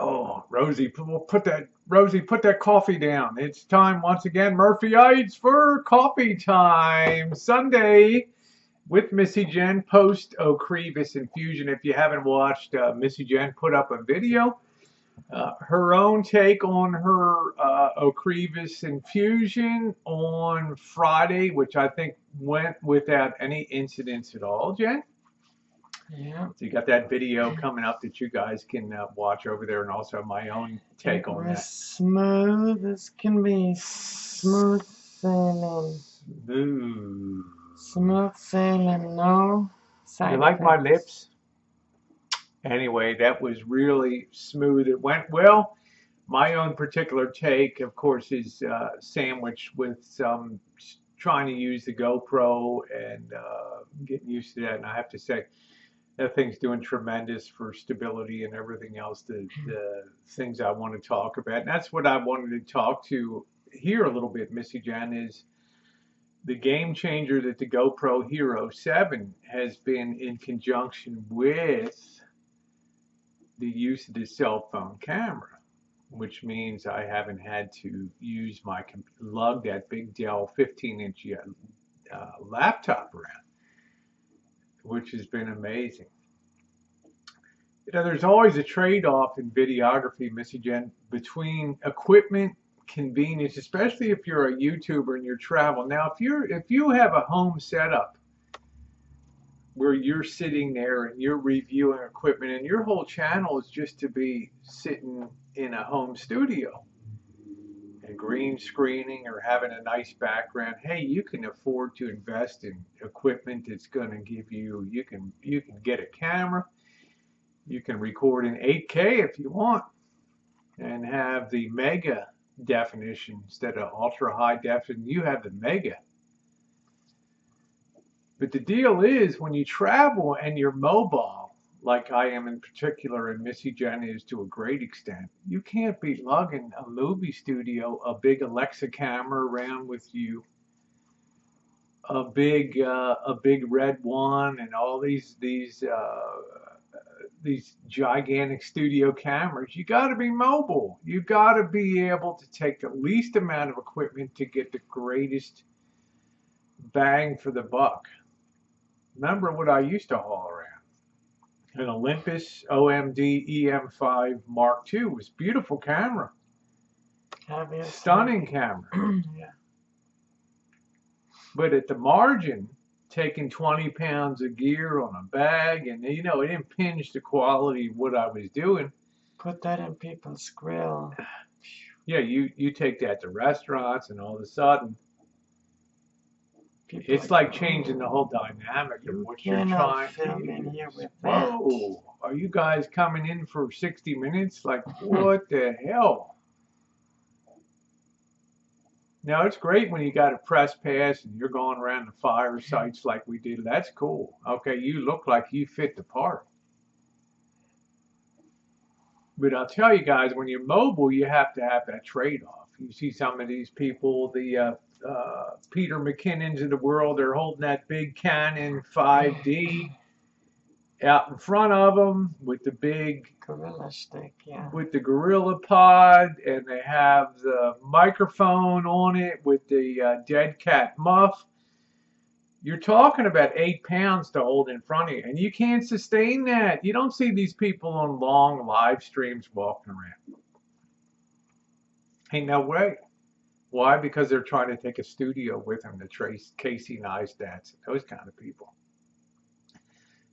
Oh, Rosie, put that coffee down. It's time once again, Murphyites, for coffee time. Sunday with Missy Jen post Ocrevis infusion. If you haven't watched, Missy Jen put up a video, her own take on her Ocrevis infusion on Friday, which I think went without any incidents at all. Jen? Yeah. So you got that video coming up that you guys can watch over there, and also my own take It on was that. smooth as can be. Smooth sailing. Ooh. Smooth sailing, no side You like my effects. lips? Anyway, that was really smooth. It went well. My own particular take, of course, is sandwiched with some trying to use the GoPro and getting used to that. And I have to say, that thing's doing tremendous for stability and everything else, the things I want to talk about. And that's what I wanted to talk to here a little bit, Missy Jan, is the game changer that the GoPro Hero 7 has been in conjunction with the use of the cell phone camera, which means I haven't had to use lug that big Dell 15-inch laptop around, which has been amazing. You know, there's always a trade-off in videography, Missy Jen, between equipment, convenience, especially if you're a YouTuber and you're traveling. Now, if you have a home setup where you're sitting there and you're reviewing equipment and your whole channel is just to be sitting in a home studio and green screening or having a nice background, hey, you can afford to invest in equipment that's going to give you can get a camera. You can record in 8K if you want and have the mega definition instead of ultra high definition. You have the mega. But the deal is when you travel and you're mobile, like I am in particular, and Missy Jen is to a great extent, you can't be lugging a movie studio, a big Alexa camera around with you, a big red one, and all these gigantic studio cameras. You got to be mobile. You got to be able to take the least amount of equipment to get the greatest bang for the buck. Remember what I used to haul around? An Olympus OMD EM5 Mark II was beautiful camera, stunning camera. Yeah. But at the margin, taking 20 pounds of gear on a bag, and it impinged the quality of what I was doing. Put that in people's grill. Yeah, you take that to restaurants, and all of a sudden, it's like changing the whole dynamic of what you're trying to use. Here with Whoa, are you guys coming in for 60 minutes? Like, what the hell? Now, it's great when you got a press pass and you're going around the fire sites like we did. That's cool. Okay, you look like you fit the part. But I'll tell you guys, when you're mobile, you have to have that trade-off. You see some of these people, the Peter McKinnons of the world, they're holding that big Canon 5D out in front of them with the big gorilla stick, yeah, with the gorilla pod, and they have the microphone on it with the dead cat muff. You're talking about 8 pounds to hold in front of you, and you can't sustain that. You don't see these people on long live streams walking around. Ain't no way. Why? Because they're trying to take a studio with them to trace Casey Neistat, those kind of people.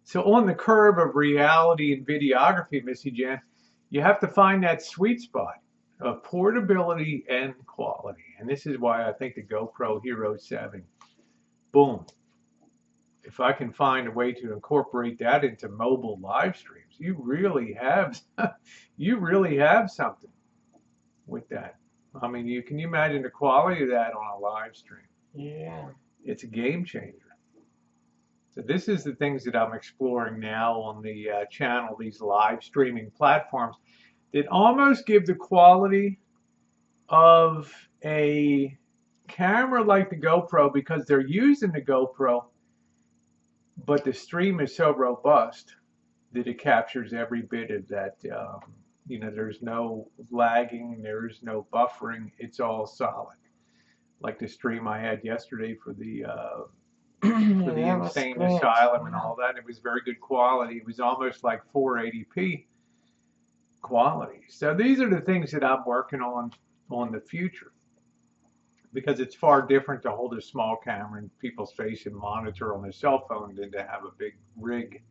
So on the curve of reality and videography, Missy Jan, you have to find that sweet spot of portability and quality. And this is why I think the GoPro Hero 7, boom. If I can find a way to incorporate that into mobile live streams, you really have something with that. I mean, can you imagine the quality of that on a live stream? Yeah. It's a game changer. So this is the things that I'm exploring now on the channel, these live streaming platforms that almost give the quality of a camera like the GoPro because they're using the GoPro, but the stream is so robust that it captures every bit of that You know, there's no lagging, there's no buffering. It's all solid. Like the stream I had yesterday for the That was insane great. asylum and Yeah. all that. It was very good quality. It was almost like 480p quality. So these are the things that I'm working on the future, because it's far different to hold a small camera in people's face and monitor on a cell phone than to have a big rig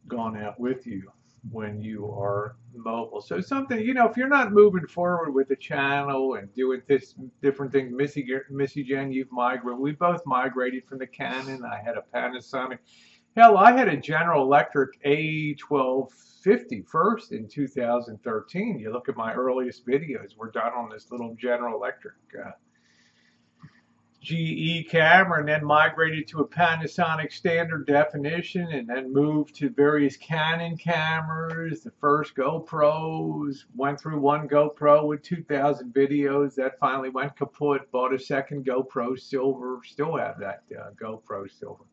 gone out with you when you are mobile. So something, you know, if you're not moving forward with the channel and doing this different things, Missy Jen, you've migrated. We both migrated from the Canon. I had a Panasonic. Hell, I had a General Electric A1250 first in 2013. You look at my earliest videos, we're done on this little General Electric GE camera, and then migrated to a Panasonic standard definition, and then moved to various Canon cameras. The first GoPros, went through one GoPro with 2,000 videos. That finally went kaput. Bought a second GoPro Silver. Still have that GoPro Silver.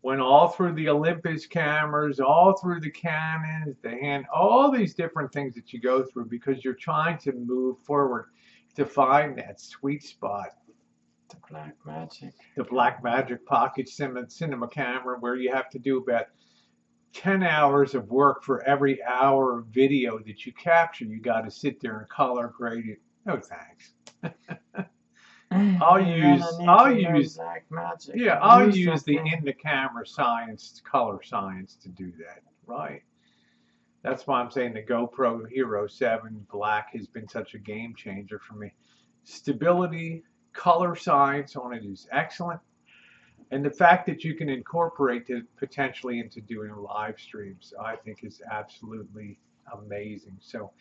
Went all through the Olympus cameras, all through the Canons, the hand, all these different things that you go through because you're trying to move forward to find that sweet spot. The Black Magic. The Black Magic Pocket Cinema camera, where you have to do about 10 hours of work for every hour of video that you capture. You got to sit there and color grade it. No thanks. I'll use Black Magic. Yeah, I'll Use use that the thing. in the camera science, color science to do that. Right. That's why I'm saying the GoPro Hero 7 Black has been such a game changer for me. Stability, color science on it is excellent. And the fact that you can incorporate it potentially into doing live streams, I think is absolutely amazing. So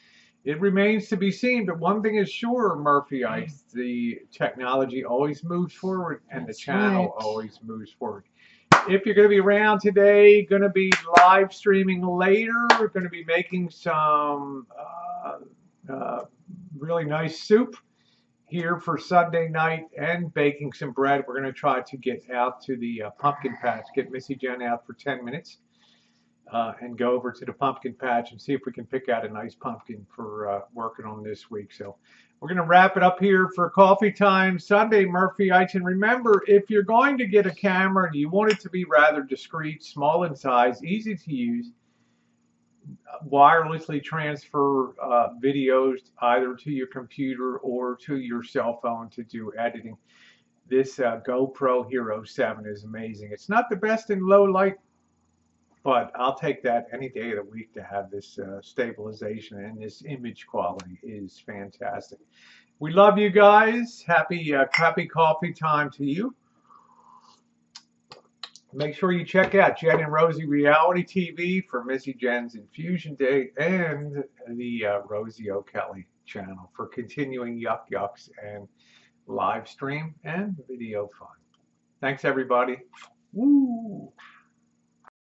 it remains to be seen, but one thing is sure, Murphyites, the technology always moves forward and the That's channel right. always moves forward. If you're going to be around today, going to be live streaming later, we're going to be making some really nice soup here for Sunday night and baking some bread. We're going to try to get out to the pumpkin patch, get Missy Jen out for 10 minutes and go over to the pumpkin patch and see if we can pick out a nice pumpkin for working on this week. So we're going to wrap it up here for coffee time Sunday, Murphyites. And remember, if you're going to get a camera and you want it to be rather discreet, small in size, easy to use, wirelessly transfer videos either to your computer or to your cell phone to do editing. This GoPro Hero 7 is amazing. It's not the best in low light, but I'll take that any day of the week to have this stabilization, and this image quality is fantastic. We love you guys. Happy coffee time to you. Make sure you check out Jen and Rosie Reality TV for Missy Jen's Infusion Day and the Rosie O'Kelly channel for continuing yuck yucks and live stream and video fun. Thanks, everybody. Woo!